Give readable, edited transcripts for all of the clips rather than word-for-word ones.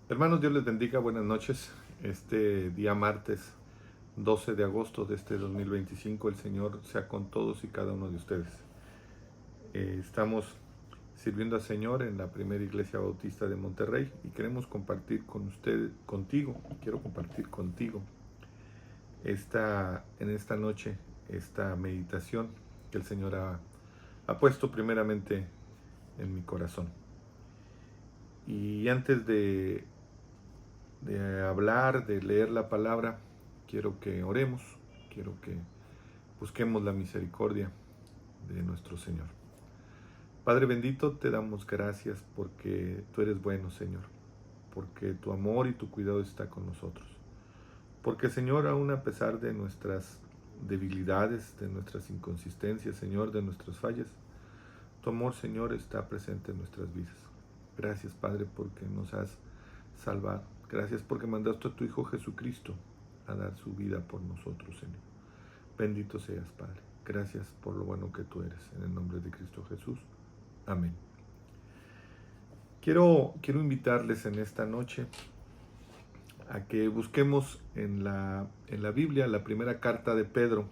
Hermanos, Dios les bendiga, buenas noches. Este día martes 12 de agosto de este 2025, el Señor sea con todos y cada uno de ustedes. Estamos sirviendo al Señor en la primera iglesia bautista de Monterrey y queremos compartir quiero compartir contigo en esta noche esta meditación que el Señor ha puesto primeramente en mi corazón. Y antes de hablar, de leer la palabra, quiero que oremos, quiero que busquemos la misericordia de nuestro Señor. Padre bendito, te damos gracias porque tú eres bueno, Señor, porque tu amor y tu cuidado está con nosotros. Porque, Señor, aún a pesar de nuestras debilidades, de nuestras inconsistencias, Señor, de nuestras fallas, tu amor, Señor, está presente en nuestras vidas. Gracias, Padre, porque nos has salvado. Gracias porque mandaste a tu Hijo Jesucristo a dar su vida por nosotros, Señor. Bendito seas, Padre. Gracias por lo bueno que tú eres. En el nombre de Cristo Jesús. Amén. Quiero invitarles en esta noche a que busquemos en la Biblia la primera carta de Pedro,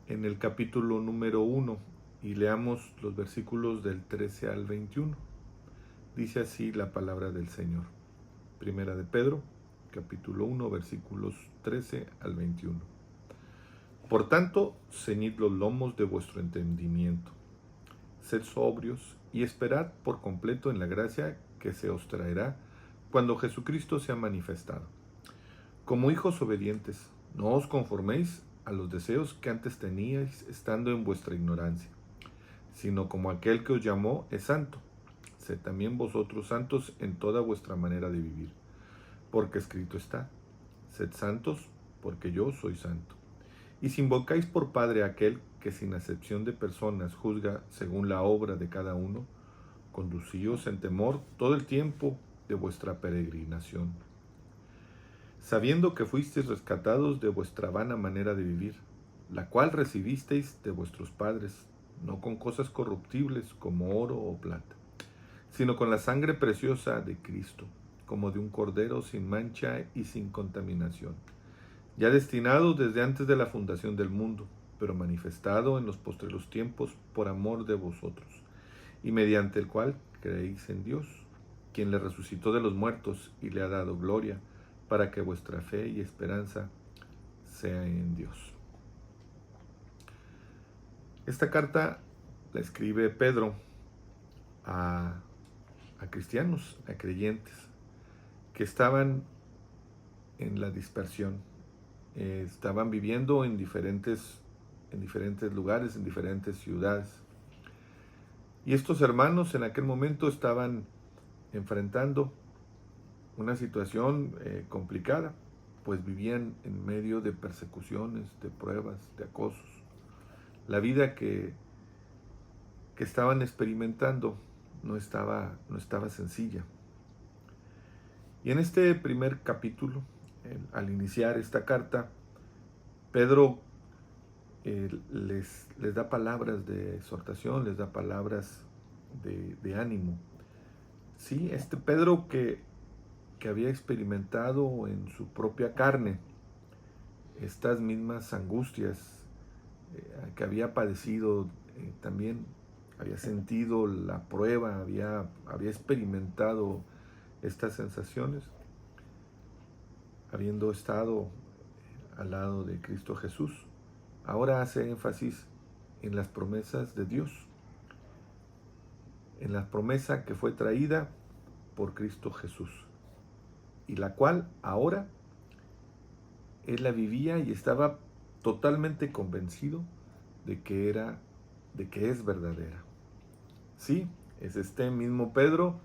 en el capítulo número 1, y leamos los versículos del 13 al 21. Dice así la palabra del Señor. Primera de Pedro, capítulo 1, versículos 13 al 21. Por tanto, ceñid los lomos de vuestro entendimiento, sed sobrios y esperad por completo en la gracia que se os traerá cuando Jesucristo sea manifestado. Como hijos obedientes, no os conforméis a los deseos que antes teníais estando en vuestra ignorancia, sino como aquel que os llamó es santo, sed también vosotros santos en toda vuestra manera de vivir, porque escrito está, sed santos porque yo soy santo. Y si invocáis por Padre a aquel que sin acepción de personas juzga según la obra de cada uno, conducíos en temor todo el tiempo de vuestra peregrinación, sabiendo que fuisteis rescatados de vuestra vana manera de vivir, la cual recibisteis de vuestros padres, no con cosas corruptibles como oro o plata, sino con la sangre preciosa de Cristo, como de un cordero sin mancha y sin contaminación, ya destinado desde antes de la fundación del mundo, pero manifestado en los postreros tiempos por amor de vosotros, y mediante el cual creéis en Dios, quien le resucitó de los muertos y le ha dado gloria, para que vuestra fe y esperanza sea en Dios. Esta carta la escribe Pedro a cristianos, a creyentes, que estaban en la dispersión, estaban viviendo en diferentes lugares, en diferentes ciudades. Y estos hermanos en aquel momento estaban enfrentando una situación complicada, pues vivían en medio de persecuciones, de pruebas, de acosos. La vida que estaban experimentando no estaba sencilla. Y en este primer capítulo, al iniciar esta carta, Pedro les da palabras de exhortación, les da palabras de ánimo. Sí, este Pedro que había experimentado en su propia carne estas mismas angustias, que había padecido, también había sentido la prueba, había experimentado estas sensaciones, habiendo estado al lado de Cristo Jesús. Ahora hace énfasis en las promesas de Dios, en la promesa que fue traída por Cristo Jesús, y la cual ahora él la vivía y estaba totalmente convencido de que es verdadera. Sí, es este mismo Pedro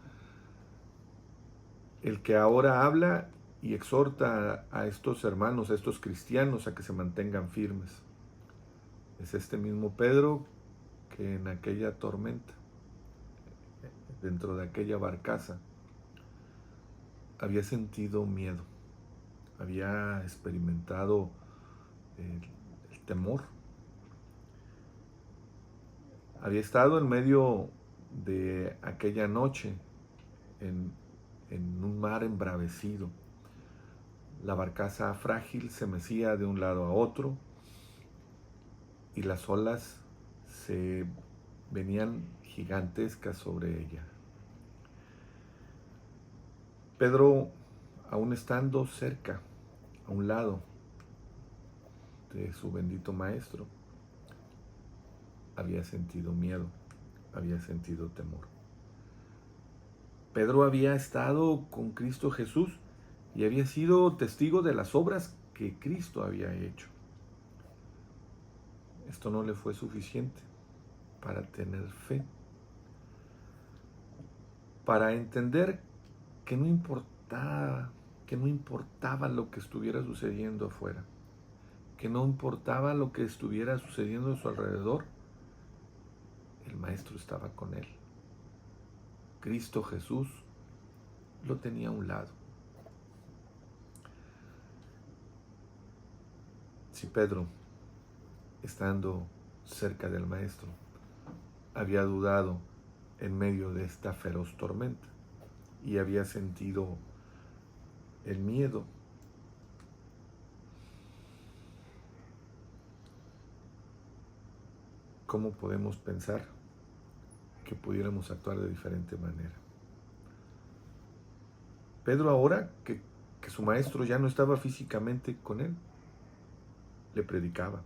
el que ahora habla y exhorta a estos hermanos, a estos cristianos, a que se mantengan firmes. Es este mismo Pedro que en aquella tormenta, dentro de aquella barcaza, había sentido miedo, había experimentado el temor, había estado en medio de aquella noche en un mar embravecido. La barcaza frágil se mecía de un lado a otro y las olas se venían gigantescas sobre ella. Pedro, aún estando cerca, a un lado de su bendito maestro, había sentido miedo, había sentido temor. Pedro había estado con Cristo Jesús y había sido testigo de las obras que Cristo había hecho. Esto no le fue suficiente para tener fe, para entender que no importaba lo que estuviera sucediendo afuera, que no importaba lo que estuviera sucediendo a su alrededor, el Maestro estaba con él. Cristo Jesús lo tenía a un lado. Si Pedro, estando cerca del Maestro, había dudado en medio de esta feroz tormenta y había sentido el miedo, ¿cómo podemos pensar que pudiéramos actuar de diferente manera? Pedro, ahora que su maestro ya no estaba físicamente con él, le predicaba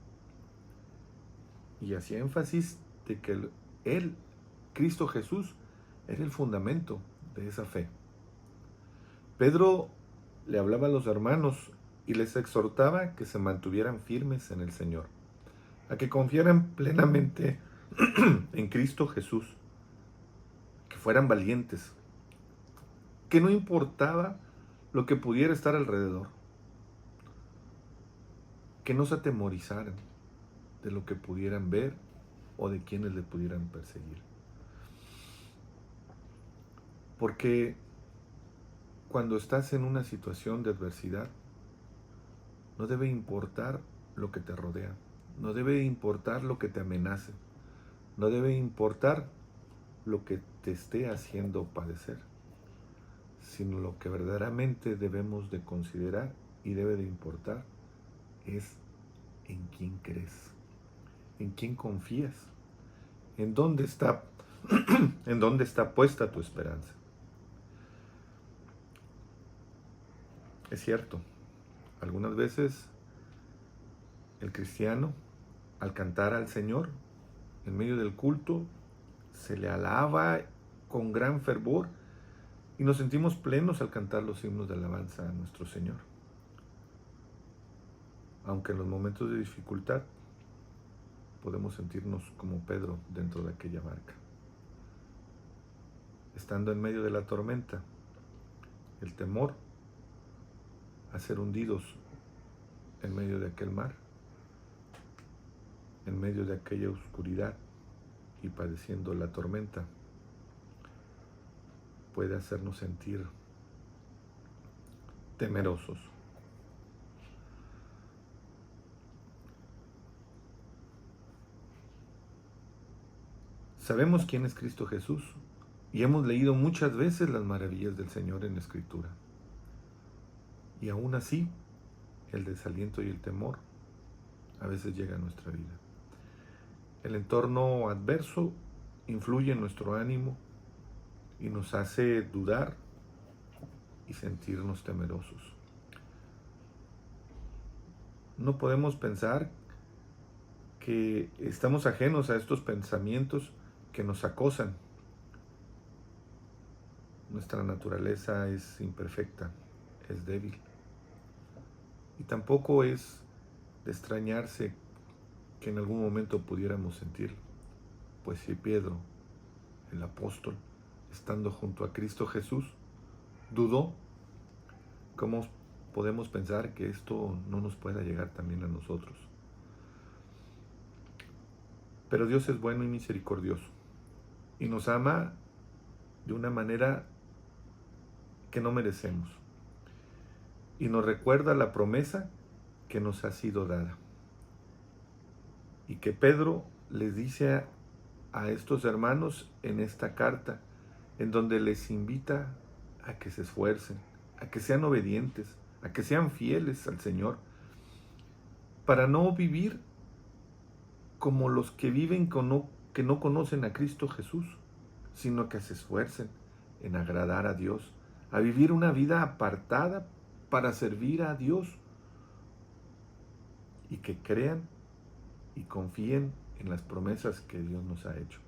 y hacía énfasis de que él, Cristo Jesús, era el fundamento de esa fe. Pedro le hablaba a los hermanos y les exhortaba que se mantuvieran firmes en el Señor, a que confiaran plenamente en Cristo Jesús, que fueran valientes, que no importaba lo que pudiera estar alrededor, que no se atemorizaran de lo que pudieran ver o de quienes le pudieran perseguir. Porque cuando estás en una situación de adversidad, no debe importar lo que te rodea, no debe importar lo que te amenace, no debe importar lo que te esté haciendo padecer, sino lo que verdaderamente debemos de considerar y debe de importar es en quién crees, en quién confías, en dónde está puesta tu esperanza. Es cierto, algunas veces el cristiano, al cantar al Señor en medio del culto, se le alaba con gran fervor y nos sentimos plenos al cantar los himnos de alabanza a nuestro Señor. Aunque en los momentos de dificultad podemos sentirnos como Pedro dentro de aquella barca. Estando en medio de la tormenta, el temor a ser hundidos en medio de aquel mar, en medio de aquella oscuridad y padeciendo la tormenta, puede hacernos sentir temerosos. Sabemos quién es Cristo Jesús y hemos leído muchas veces las maravillas del Señor en la Escritura. Y aún así, el desaliento y el temor a veces llega a nuestra vida. El entorno adverso influye en nuestro ánimo y nos hace dudar y sentirnos temerosos. No podemos pensar que estamos ajenos a estos pensamientos que nos acosan. Nuestra naturaleza es imperfecta, es débil. Y tampoco es de extrañarse que en algún momento pudiéramos sentirlo. Pues si Pedro, el apóstol, estando junto a Cristo Jesús, dudó, ¿cómo podemos pensar que esto no nos pueda llegar también a nosotros? Pero Dios es bueno y misericordioso y nos ama de una manera que no merecemos y nos recuerda la promesa que nos ha sido dada y que Pedro les dice a estos hermanos en esta carta, en donde les invita a que se esfuercen, a que sean obedientes, a que sean fieles al Señor, para no vivir como los que viven que no conocen a Cristo Jesús, sino que se esfuercen en agradar a Dios, a vivir una vida apartada para servir a Dios, y que crean y confíen en las promesas que Dios nos ha hecho.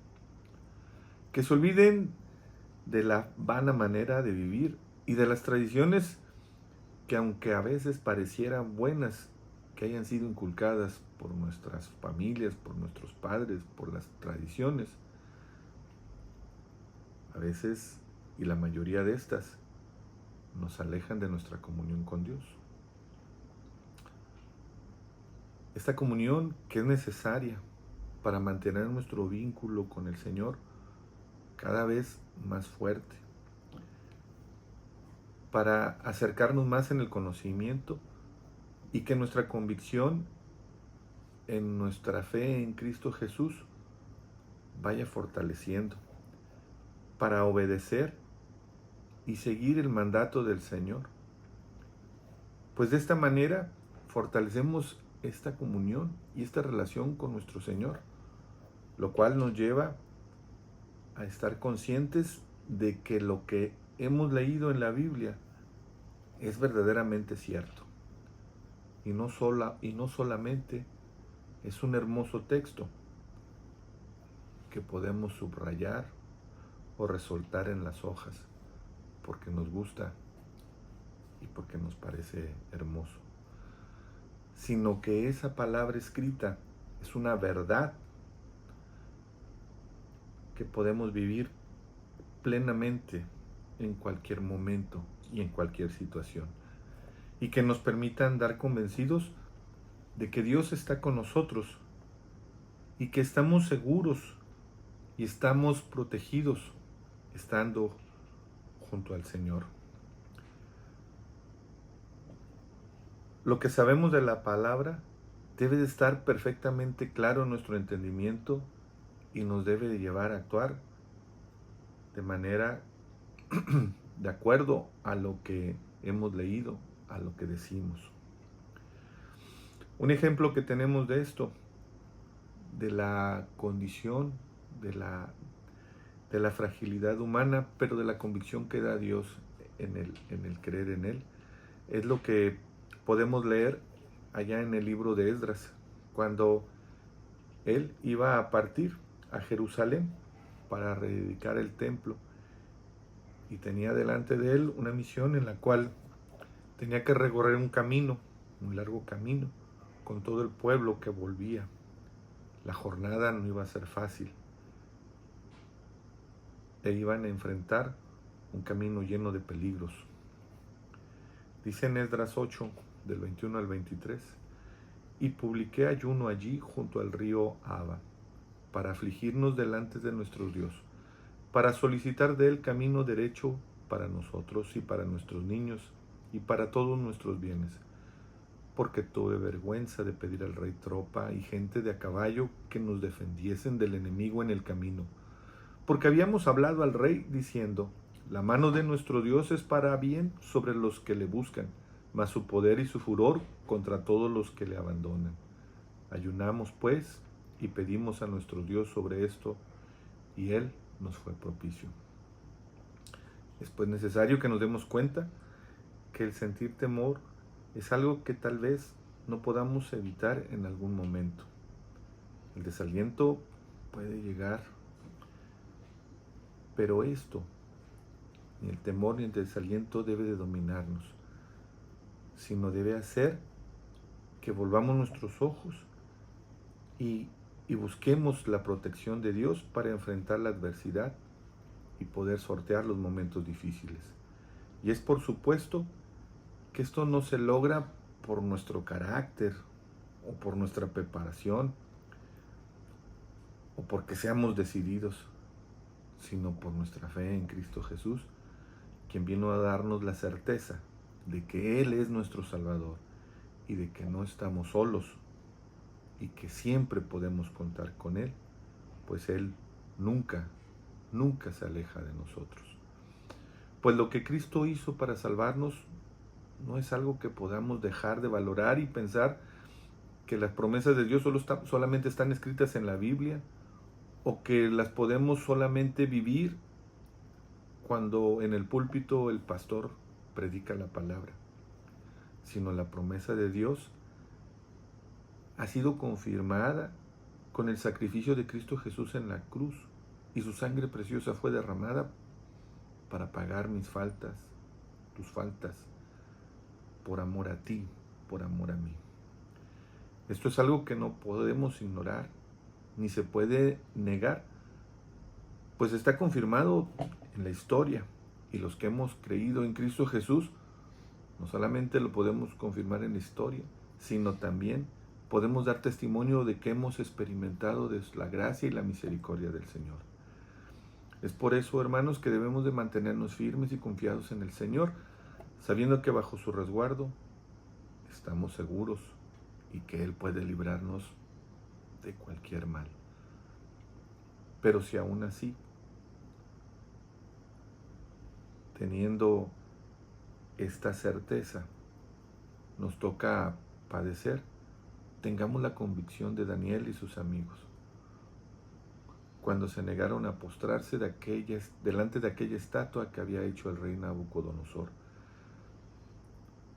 Que se olviden de la vana manera de vivir y de las tradiciones que, aunque a veces parecieran buenas, que hayan sido inculcadas por nuestras familias, por nuestros padres, por las tradiciones, a veces, y la mayoría de estas, nos alejan de nuestra comunión con Dios. Esta comunión que es necesaria para mantener nuestro vínculo con el Señor cada vez más fuerte, para acercarnos más en el conocimiento y que nuestra convicción en nuestra fe en Cristo Jesús vaya fortaleciendo, para obedecer y seguir el mandato del Señor. Pues de esta manera fortalecemos esta comunión y esta relación con nuestro Señor, lo cual nos lleva a estar conscientes de que lo que hemos leído en la Biblia es verdaderamente cierto. Y no solamente es un hermoso texto que podemos subrayar o resaltar en las hojas porque nos gusta y porque nos parece hermoso, sino que esa palabra escrita es una verdad que podemos vivir plenamente en cualquier momento y en cualquier situación, y que nos permita andar convencidos de que Dios está con nosotros y que estamos seguros y estamos protegidos estando junto al Señor. Lo que sabemos de la palabra debe de estar perfectamente claro en nuestro entendimiento y nos debe de llevar a actuar de manera de acuerdo a lo que hemos leído, a lo que decimos. Un ejemplo que tenemos de esto, de la condición, de la fragilidad humana, pero de la convicción que da Dios en el creer en Él, es lo que podemos leer allá en el libro de Esdras, cuando él iba a partir a Jerusalén para rededicar el templo, y tenía delante de él una misión en la cual tenía que recorrer un camino, un largo camino, con todo el pueblo que volvía. La jornada no iba a ser fácil, e iban a enfrentar un camino lleno de peligros. Dice en Esdras 8, del 21 al 23, y publiqué ayuno allí junto al río Aba, para afligirnos delante de nuestro Dios, para solicitar de él camino derecho para nosotros y para nuestros niños y para todos nuestros bienes, porque tuve vergüenza de pedir al rey tropa y gente de a caballo que nos defendiesen del enemigo en el camino, porque habíamos hablado al rey diciendo, la mano de nuestro Dios es para bien sobre los que le buscan, mas su poder y su furor contra todos los que le abandonan. Ayunamos pues y pedimos a nuestro Dios sobre esto, y él nos fue propicio. Es pues necesario que nos demos cuenta que el sentir temor es algo que tal vez no podamos evitar en algún momento. El desaliento puede llegar, pero esto, ni el temor ni el desaliento debe de dominarnos, sino debe hacer que volvamos nuestros ojos y busquemos la protección de Dios para enfrentar la adversidad y poder sortear los momentos difíciles. Y es por supuesto que esto no se logra por nuestro carácter o por nuestra preparación o porque seamos decididos, sino por nuestra fe en Cristo Jesús, quien vino a darnos la certeza de que Él es nuestro Salvador y de que no estamos solos y que siempre podemos contar con Él, pues Él nunca se aleja de nosotros. Pues lo que Cristo hizo para salvarnos no es algo que podamos dejar de valorar y pensar que las promesas de Dios solamente están escritas en la Biblia, o que las podemos solamente vivir cuando en el púlpito el pastor predica la palabra, sino la promesa de Dios ha sido confirmada con el sacrificio de Cristo Jesús en la cruz, y su sangre preciosa fue derramada para pagar mis faltas, tus faltas, por amor a ti, por amor a mí. Esto es algo que no podemos ignorar, ni se puede negar, pues está confirmado en la historia, y los que hemos creído en Cristo Jesús, no solamente lo podemos confirmar en la historia, sino también podemos dar testimonio de que hemos experimentado de la gracia y la misericordia del Señor. Es por eso, hermanos, que debemos de mantenernos firmes y confiados en el Señor, sabiendo que bajo su resguardo estamos seguros y que Él puede librarnos de cualquier mal. Pero si aún así, teniendo esta certeza, nos toca padecer, tengamos la convicción de Daniel y sus amigos, cuando se negaron a postrarse delante de aquella estatua que había hecho el rey Nabucodonosor.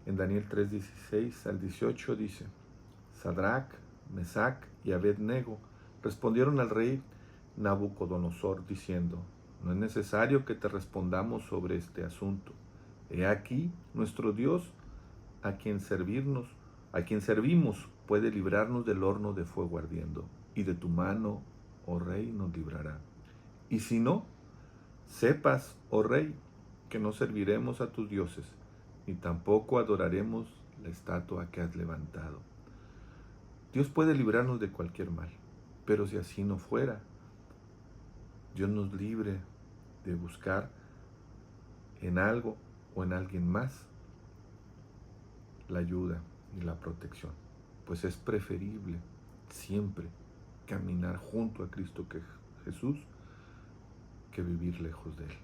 En Daniel 3:16 al 18 dice: Sadrac, Mesac y Abed-nego respondieron al rey Nabucodonosor diciendo: no es necesario que te respondamos sobre este asunto. He aquí, nuestro Dios, a quien servimos, puede librarnos del horno de fuego ardiendo, y de tu mano, oh rey, nos librará. Y si no, sepas, oh rey, que no serviremos a tus dioses, ni tampoco adoraremos la estatua que has levantado. Dios puede librarnos de cualquier mal, pero si así no fuera, Dios nos libre de buscar en algo o en alguien más la ayuda y la protección, pues es preferible siempre caminar junto a Cristo Jesús que vivir lejos de Él.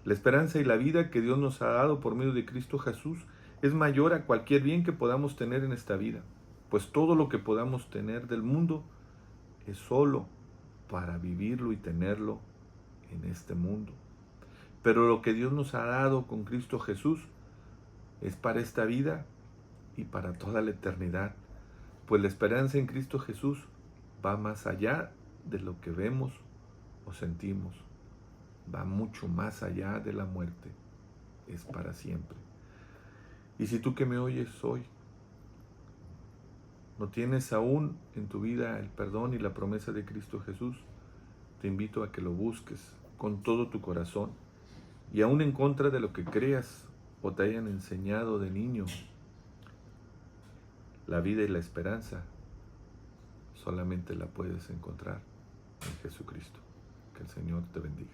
La esperanza y la vida que Dios nos ha dado por medio de Cristo Jesús es mayor a cualquier bien que podamos tener en esta vida, pues todo lo que podamos tener del mundo es solo para vivirlo y tenerlo en este mundo. Pero lo que Dios nos ha dado con Cristo Jesús es para esta vida y para toda la eternidad, pues la esperanza en Cristo Jesús va más allá de lo que vemos o sentimos, va mucho más allá de la muerte, es para siempre. Y si tú que me oyes hoy no tienes aún en tu vida el perdón y la promesa de Cristo Jesús, te invito a que lo busques con todo tu corazón, y aún en contra de lo que creas o te hayan enseñado de niño. La vida y la esperanza solamente la puedes encontrar en Jesucristo. Que el Señor te bendiga.